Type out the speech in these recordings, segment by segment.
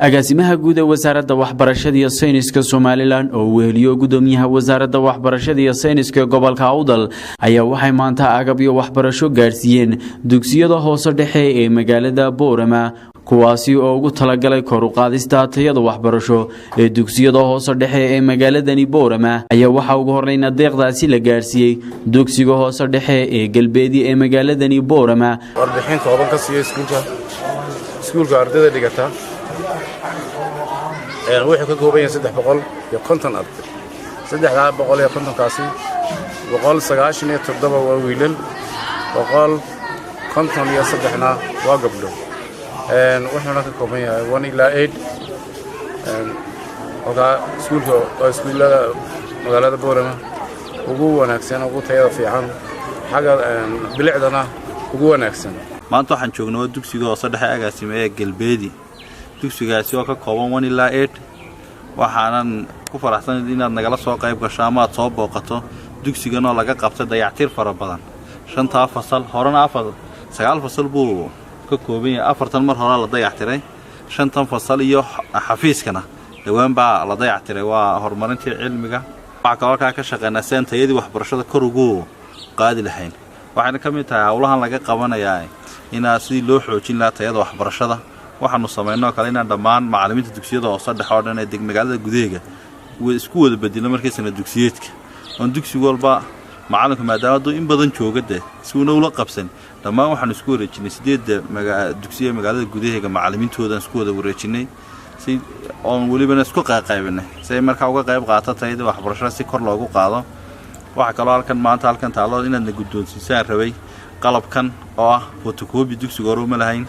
agaasimaha guud ee wasaaradda waxbarashada iyo sayniska Somaliland oo weeliyo gudoomiyaha wasaaradda waxbarashada iyo sayniska gobolka Awdal ayaa waxay maanta agabyo waxbarasho gaarsiiyeen dugsiyada hoose dhexe ee magaalada Boorama kuwaasi oo ugu talagalay kor u qaadista tayada waxbarasho ee dugsiyada hoose dhexe ee magaaladani Boorama ayaa waxa ugu horreeyna deeqdaasi la gaarsiiyay dugsiga hoose dhexe ee galbeedii ee magaaladani Boorama warbixin kooban ka siiyay iskuulka ardayda dhigata wuxuu ka kooban yahay 350 arday 350 kaasi 197 waa wiilal 153 waa gabdho wuxuuna ka kooban yahay 1 ilaa 8 iskuulada magaalada Boorama ugu wanaagsan ugu tayada fiican xaga bilicdana ugu wanaagsan maanta waxaan joognaa dugsiga hoose dhexe agaasimaha galbeedii dugsigaasi oo ka kooban 1 ilaa 8 waxaanan ku faraxsanahay inaad nagala soo qayb gasho ama aad soo booqato dugsigan oo laga qabtay dayactir fara badan 5 fasal horena 9 fasal buu ka kooban yahay 4 mar hore la dayactiray 5 fasal iyo xafiiskana dhawaan baa la dayactiray waa horumarinta cilmiga waxa ka shaqeynaa seentayadii waxbarashada kor ugu qaadi lahayn waxaana ka mid tahay hawlahan laga qabanayaa in si loo xoojin lahaa tayada waxbarashada waxaanu sameeynaa kale in dhammaan macallimiinta dugsiyada hoose dhexe oo dhan ee magaalada gudaheega isku wada bedelo markay sanad dugsiyeedka oo dugsi walba macallinka maadaama in badan joogada si uu ula qabsan dhammaan waxaanu isku wareejinay 8 dugsiye magaalada gudaheega macallimiintooda isku wada wareejinay si oo waliba isku qaybqaybinay si markaa uga qayb qaato tayada waxbarashada si kor loogu qaado waxa kale halkan maanta halkan taalo inaad guddoonsiisaan rabay qalabkan oo ah photocopy dugsiga horuma lahayn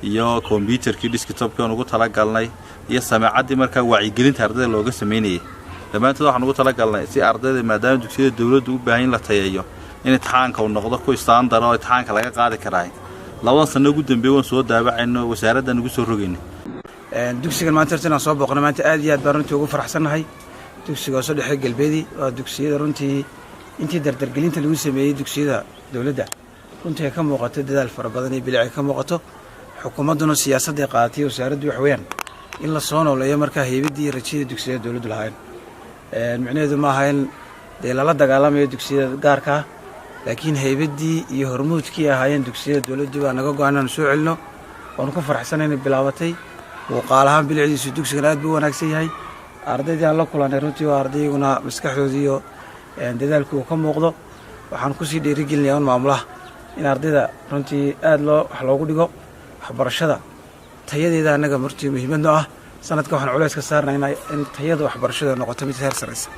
iyo computerkii desktopka ugu tala galnay iyo samaacadii markaa wacyigelinta ardayda looga sameeyay dhamaantood waxaan ugu tala galnay si ardayda maadaama dugsiyada dawladdu u baahan la tayeeyo in imtixaanka uu noqdo ku standard oo imtixaanka laga qaadi karay labadan sano ugu dambeeyay waan soo daabacayno wasaaradda ugu soo rogaynay dugsigan maanta inaan soo booqnay maanta aad iyo aad baan runtii ugu faraxsanahay dugsiga hoose dhexe galbeedii waa dugsiyada runtii intii dardargelinta lagu sameeyay dugsiyada dawladda runtii ka muuqato dadaal fara badan iyo bilic ka muuqato xukuumaduna siyaasadda qaadatay wasaaraddu wax weyn in la soo nooleeyo markaa heybadii rajada dugsiyada dawladdu lahayn macnaheedu ma ahayn la dagaalamayo dugsiyada gaarka laakiin heybadii iyo hormuudkii ahaayeen dugsiyada dawladdu baa naga go'aan soo celino oo ku faraxsanayn bilaabatay وقالهم بالعيد دugsigan aad buu wanaagsan yahay ardayda aan la kulanay runtii waa ardayguna maskaxdooda iyo dadaalku ka muuqdo waxaan ku sii dhiirigelinayaa maamulaha in ardayda runtii aad wax loogu dhigo waxbarashada tayadeeda anaga martii muhiimad ah sanadka waxaan culeys ka saarnaa in tayada waxbarashada noqoto mid heer sareysa